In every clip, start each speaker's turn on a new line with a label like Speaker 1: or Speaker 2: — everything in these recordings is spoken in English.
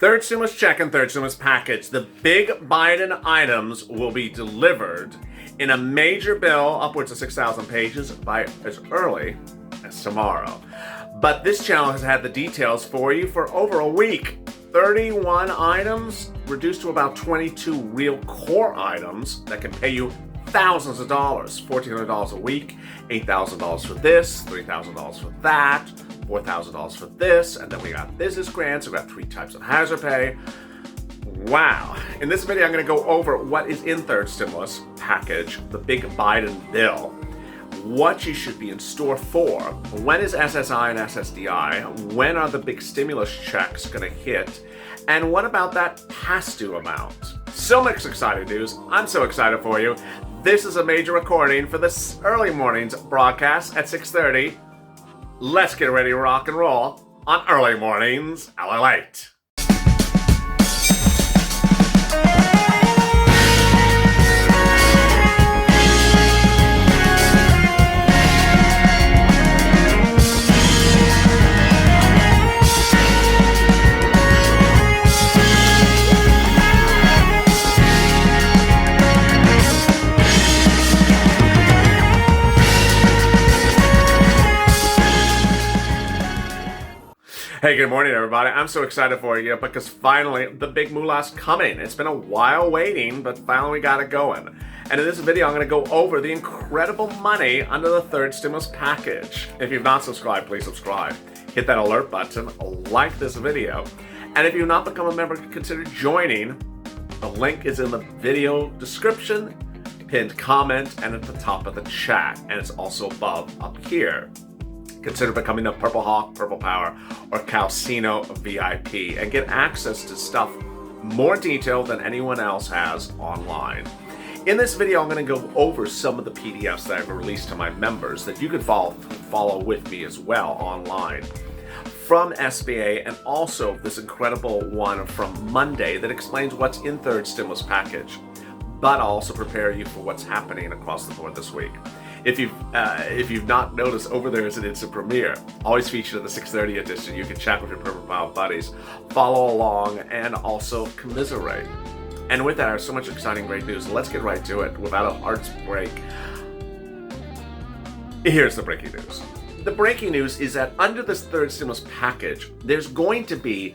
Speaker 1: Third stimulus check and third stimulus package. The big Biden items will be delivered in a major bill upwards of 6,000 pages by as early as tomorrow. But this channel has had the details for you for over a week. 31 items reduced to about 22 real core items that can pay you thousands of dollars. $1,400 a week, $8,000 for this, $3,000 for that, $4,000 for this, and then we got business grants, we got 3 types of hazard pay. Wow. In this video, I'm going to go over what is in third stimulus package, the big Biden bill, what you should be in store for, when is SSI and SSDI, when are the big stimulus checks going to hit, and what about that past due amount? So much exciting news. I'm so excited for you. This is a major recording for this early morning's broadcast at 6:30. Let's get ready to rock and roll on Early Mornings LALATE. Hey, good morning, everybody. I'm so excited for you because finally the big moolah's coming. It's been a while waiting, but finally we got it going. And in this video, I'm going to go over the incredible money under the third stimulus package. If you've not subscribed, please subscribe. Hit that alert button, like this video. And if you've not become a member, consider joining. The link is in the video description, pinned comment, and at the top of the chat. And it's also above up here. Consider becoming a Purple Hawk, Purple Power, or Calcino VIP and get access to stuff more detailed than anyone else has online. In this video, I'm going to go over some of the PDFs that I've released to my members that you can follow with me as well online from SBA, and also this incredible one from Monday that explains what's in third stimulus package, but I'll also prepare you for what's happening across the board this week. If you've not noticed, over there is an instant premiere, always featured in the 6:30 edition. You can chat with your Purple Power buddies, follow along, and also commiserate. And with that, I have so much exciting, great news. Let's get right to it without a heart's break. Here's the breaking news. The breaking news is that under this third stimulus package, there's going to be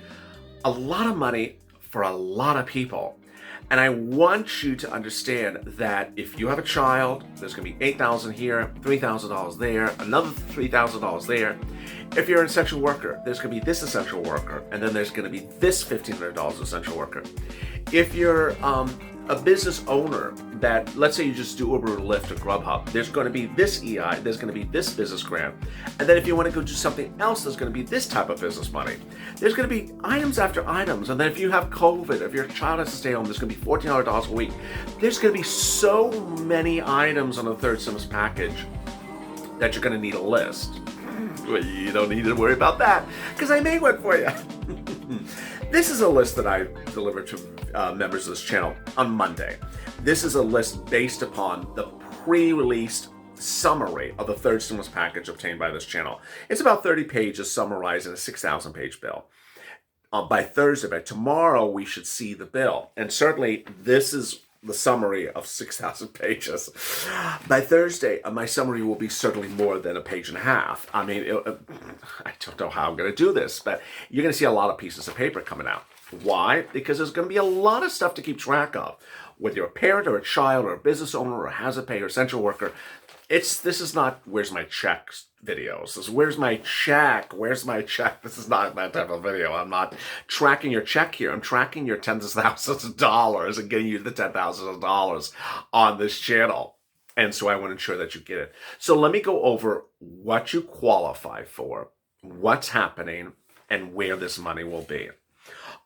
Speaker 1: a lot of money for a lot of people. And I want you to understand that if you have a child, there's going to be $8,000 here, $3,000 there, another $3,000 there. If you're an essential worker, there's going to be this essential worker, and then there's going to be this $1,500 essential worker. If you're a business owner that, let's say you just do Uber or Lyft or Grubhub, there's going to be this EI, there's going to be this business grant. And then if you want to go do something else, there's going to be this type of business money. There's going to be items after items. And then if you have COVID, if your child has to stay home, there's going to be $1,400 a week. There's going to be so many items on the third stimulus package that you're going to need a list. Well, you don't need to worry about that because I made one for you. This is a list that I delivered to members of this channel on Monday. This is a list based upon the pre-released summary of the third stimulus package obtained by this channel. It's about 30 pages summarized in a 6,000-page bill. By Thursday, by tomorrow, we should see the bill. And certainly, this is the summary of 6,000 pages. By Thursday, my summary will be certainly more than a page and a half. I mean, I don't know how I'm going to do this, but you're going to see a lot of pieces of paper coming out. Why? Because there's going to be a lot of stuff to keep track of. Whether you're a parent or a child or a business owner or a hazard pay or essential worker, this is not where's my check videos. This is where's my check, where's my check. This is not that type of video. I'm not tracking your check here. I'm tracking your tens of thousands of dollars and getting you the $10,000 on this channel. And so I want to ensure that you get it. So let me go over what you qualify for, what's happening, and where this money will be.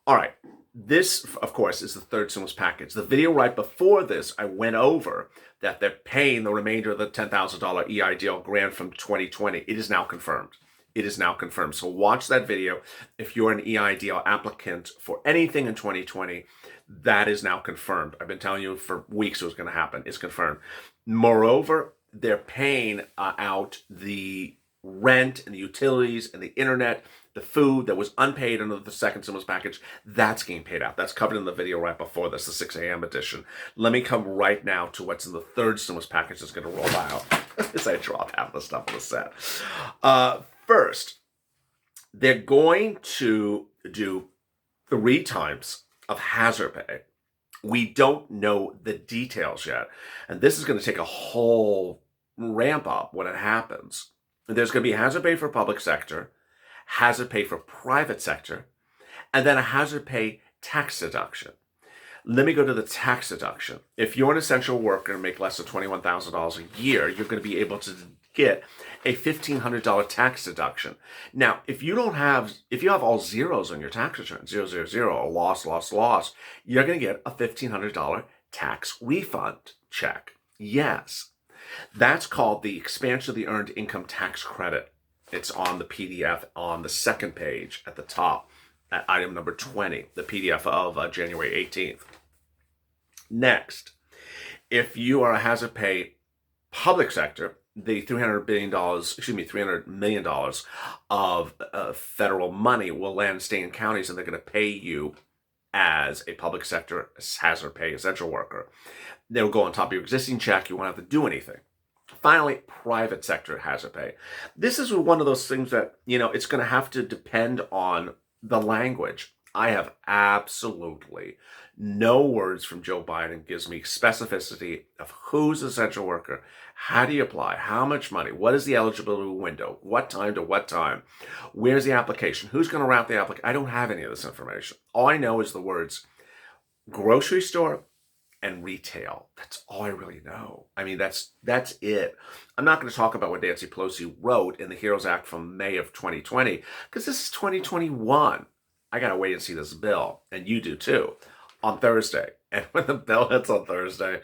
Speaker 1: All right. This, of course, is the third stimulus package. The video right before this, I went over that they're paying the remainder of the $10,000 EIDL grant from 2020. It is now confirmed. It is now confirmed. So watch that video. If you're an EIDL applicant for anything in 2020, that is now confirmed. I've been telling you for weeks it was going to happen. It's confirmed. Moreover, they're paying out the rent and the utilities and the internet the food that was unpaid under the second stimulus package, that's getting paid out. That's covered in the video right before this, the 6 a.m. edition. Let me come right now to what's in the third stimulus package that's going to roll out. As I drop half the stuff on the set. First, they're going to do 3 times of hazard pay. We don't know the details yet. And this is going to take a whole ramp up when it happens. There's going to be hazard pay for public sector, hazard pay for private sector, and then a hazard pay tax deduction. Let me go to the tax deduction. If you're an essential worker and make less than $21,000 a year, you're going to be able to get a $1,500 tax deduction. Now, if you have all zeros on your tax return, 0, 0, 0, a loss, loss, loss, you're going to get a $1,500 tax refund check. Yes. That's called the expansion of the earned income tax credit. It's on the PDF on the second page at the top at item number 20, the PDF of January 18th. Next, if you are a hazard pay public sector, the $300 million of federal money will land in state and counties, and they're going to pay you as a public sector hazard pay essential worker. They'll go on top of your existing check. You won't have to do anything. Finally, private sector hazard pay. This is one of those things that, it's going to have to depend on the language. I have absolutely no words from Joe Biden gives me specificity of who's essential worker, how do you apply, how much money, what is the eligibility window, what time to what time, where's the application, who's going to route the application. I don't have any of this information. All I know is the words grocery store and retail. That's all I really know. I mean, that's it. I'm not going to talk about what Nancy Pelosi wrote in the HEROES Act from May of 2020, because this is 2021. I got to wait and see this bill, and you do too, on Thursday. And when the bill hits on Thursday,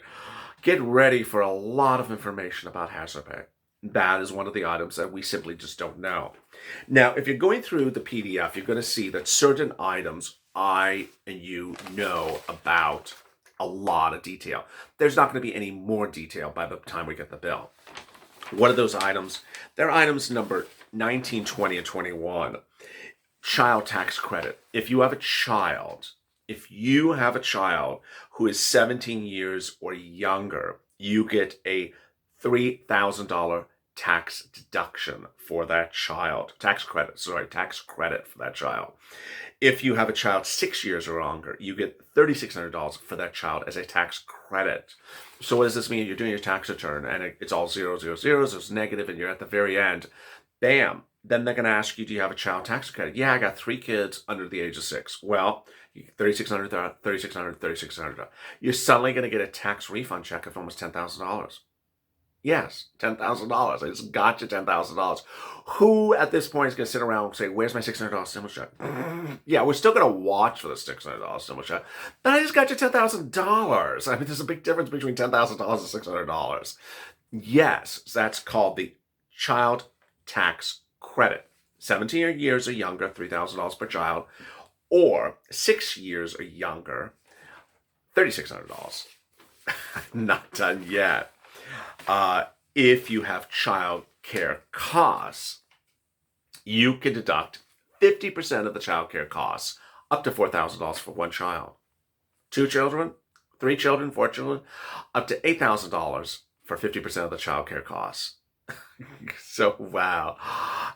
Speaker 1: get ready for a lot of information about hazard pay. That is one of the items that we simply just don't know. Now, if you're going through the PDF, you're going to see that certain items I and you know about a lot of detail. There's not going to be any more detail by the time we get the bill. What are those items? They're items number 19, 20, and 21. Child tax credit. If you have a child who is 17 years or younger, you get a $3,000 tax deduction for that child. Tax credit for that child. If you have a child 6 years or longer, you get $3,600 for that child as a tax credit. So what does this mean? You're doing your tax return and it's all 0, 0, 0, so it's negative, and you're at the very end. Bam. Then they're going to ask you, do you have a child tax credit? Yeah, I got 3 kids under the age of 6. Well, $3,600, $3,600, $3,600. You're suddenly going to get a tax refund check of almost $10,000. Yes, $10,000. I just got you $10,000. Who at this point is going to sit around and say, where's my $600 stimulus check? Yeah, we're still going to watch for the $600 stimulus check, but I just got you $10,000. I mean, there's a big difference between $10,000 and $600. Yes, that's called the child tax credit. 17 years or younger, $3,000 per child, or 6 years or younger, $3,600. Not done yet. If you have child care costs, you can deduct 50% of the child care costs, up to $4,000 for one child. 2 children, 3 children, 4 children, up to $8,000 for 50% of the child care costs. So, wow.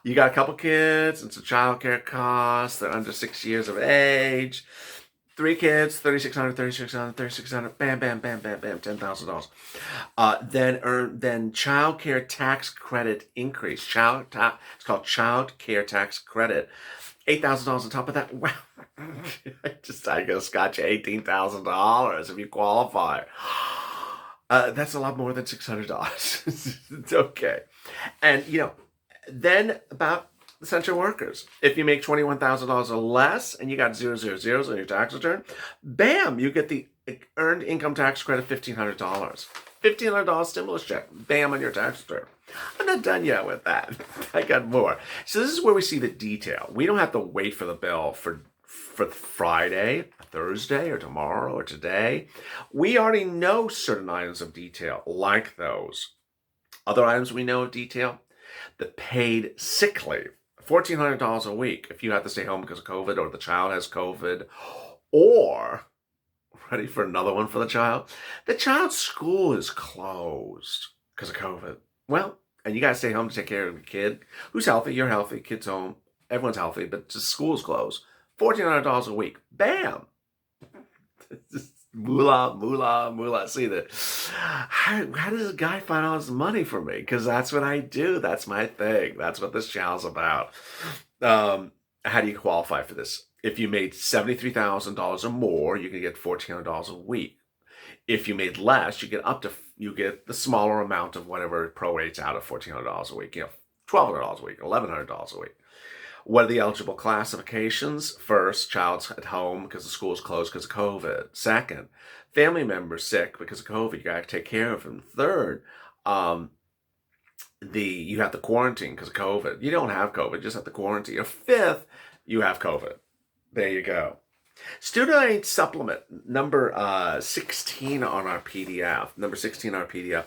Speaker 1: You got a couple kids and some child care costs. They're under 6 years of age. 3 kids, $3,600, $3,600, $3,600, bam, bam, bam, bam, bam, $10,000. Then child care tax credit increase. It's called child care tax credit. $8,000 on top of that. Wow. I just got you $18,000 if you qualify. That's a lot more than $600. It's okay. And, then about essential workers. If you make $21,000 or less and you got 0, 0, 0s on your tax return, bam, you get the earned income tax credit, $1,500. $1,500 stimulus check, bam, on your tax return. I'm not done yet with that. I got more. So this is where we see the detail. We don't have to wait for the bill for Friday, Thursday, or tomorrow, or today. We already know certain items of detail like those. Other items we know of detail, the paid sick leave $1,400 a week if you have to stay home because of COVID, or the child has COVID, or, ready for another one for the child? The child's school is closed because of COVID. Well, and you got to stay home to take care of your kid who's healthy. You're healthy. Kid's home. Everyone's healthy, but just school's closed. $1,400 a week. Bam! Moolah, moolah, moolah. See that? How does a guy find all this money for me? Because that's what I do. That's my thing. That's what this channel's about. How do you qualify for this? If you made $73,000 or more, you can get $1,400 a week. If you made less, you get the smaller amount of whatever prorates out of $1,400 a week. $1,200 a week, $1,100 a week. What are the eligible classifications? First, child's at home because the school's closed because of COVID. Second, family member's sick because of COVID. You got to take care of them. Third, you have to quarantine because of COVID. You don't have COVID, you just have to quarantine. Or fifth, you have COVID. There you go. Student aid supplement number 16 on our PDF. Number 16 on our PDF.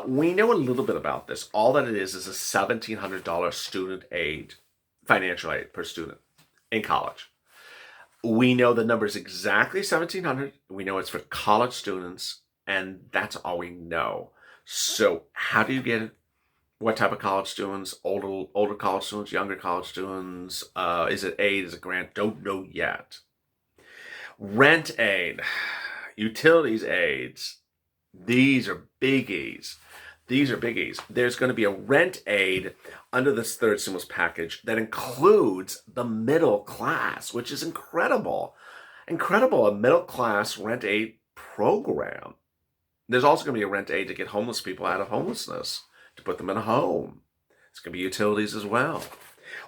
Speaker 1: We know a little bit about this. All that it is a $1,700 student aid, financial aid per student in college. We know the number is exactly $1,700. We know it's for college students, and that's all we know. So how do you get it? What type of college students? Older college students, younger college students? Is it aid? Is it grant? Don't know yet. Rent aid, utilities aids. These are biggies. These are biggies. There's going to be a rent aid under this third stimulus package that includes the middle class, which is incredible. Incredible, a middle class rent aid program. There's also going to be a rent aid to get homeless people out of homelessness, to put them in a home. It's going to be utilities as well.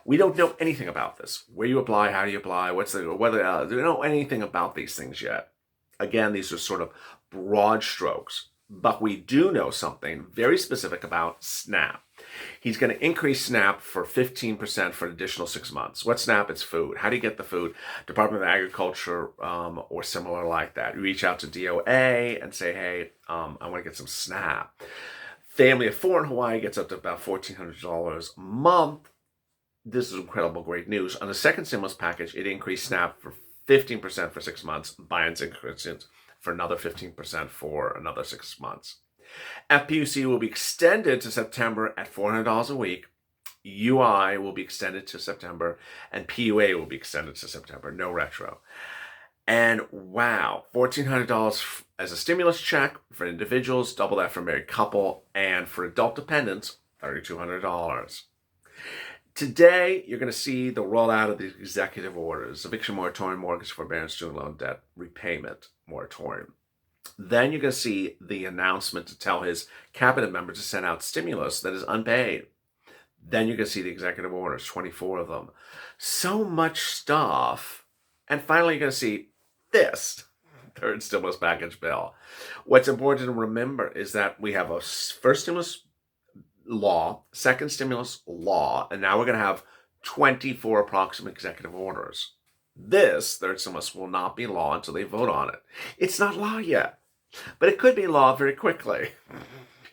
Speaker 1: We don't know anything about this. Where you apply, how do you apply, we don't know anything about these things yet. Again, these are sort of broad strokes. But we do know something very specific about SNAP. He's going to increase SNAP for 15% for an additional 6 months. What's SNAP? It's food. How do you get the food? Department of Agriculture or similar like that. You reach out to DOA and say, hey, I want to get some SNAP. Family of 4 in Hawaii gets up to about $1,400 a month. This is incredible, great news. On the second stimulus package, it increased SNAP for 15% for 6 months. Buy-ins increases for another 15% for another 6 months. FPUC will be extended to September at $400 a week. UI will be extended to September, and PUA will be extended to September. No retro. And wow, $1,400 as a stimulus check for individuals, double that for a married couple, and for adult dependents, $3,200. Today, you're going to see the rollout of the executive orders, eviction moratorium, mortgage forbearance, student loan debt repayment moratorium. Then you're going to see the announcement to tell his cabinet members to send out stimulus that is unpaid. Then you're going to see the executive orders, 24 of them. So much stuff. And finally, you're going to see this third stimulus package bill. What's important to remember is that we have a first stimulus law, second stimulus law, and now we're going to have 24 approximate executive orders. This third stimulus will not be law until they vote on it. It's not law yet, but it could be law very quickly.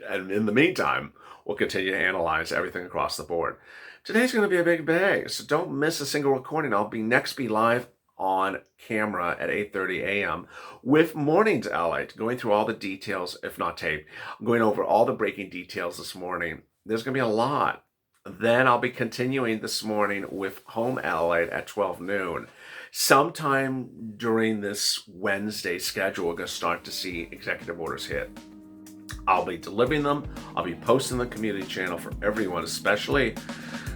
Speaker 1: And in the meantime, we'll continue to analyze everything across the board. Today's going to be a big day, so don't miss a single recording. I'll be live on camera at 8:30 a.m. with Mornings LALATE, going through all the details, if not tape. I'm going over all the breaking details this morning. There's going to be a lot. Then I'll be continuing this morning with Home LALATE at 12 noon. Sometime during this Wednesday schedule, we're going to start to see executive orders hit. I'll be delivering them. I'll be posting the community channel for everyone, especially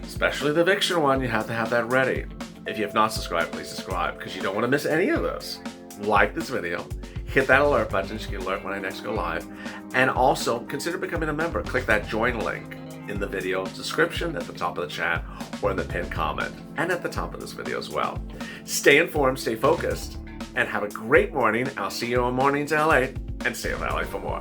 Speaker 1: the eviction one. You have to have that ready. If you have not subscribed, please subscribe because you don't want to miss any of this. Like this video, hit that alert button so you can alert when I next go live. And also consider becoming a member. Click that join link in the video description, at the top of the chat, or in the pinned comment, and at the top of this video as well. Stay informed, stay focused, and have a great morning. I'll see you on Mornings LA, and stay on LA for more.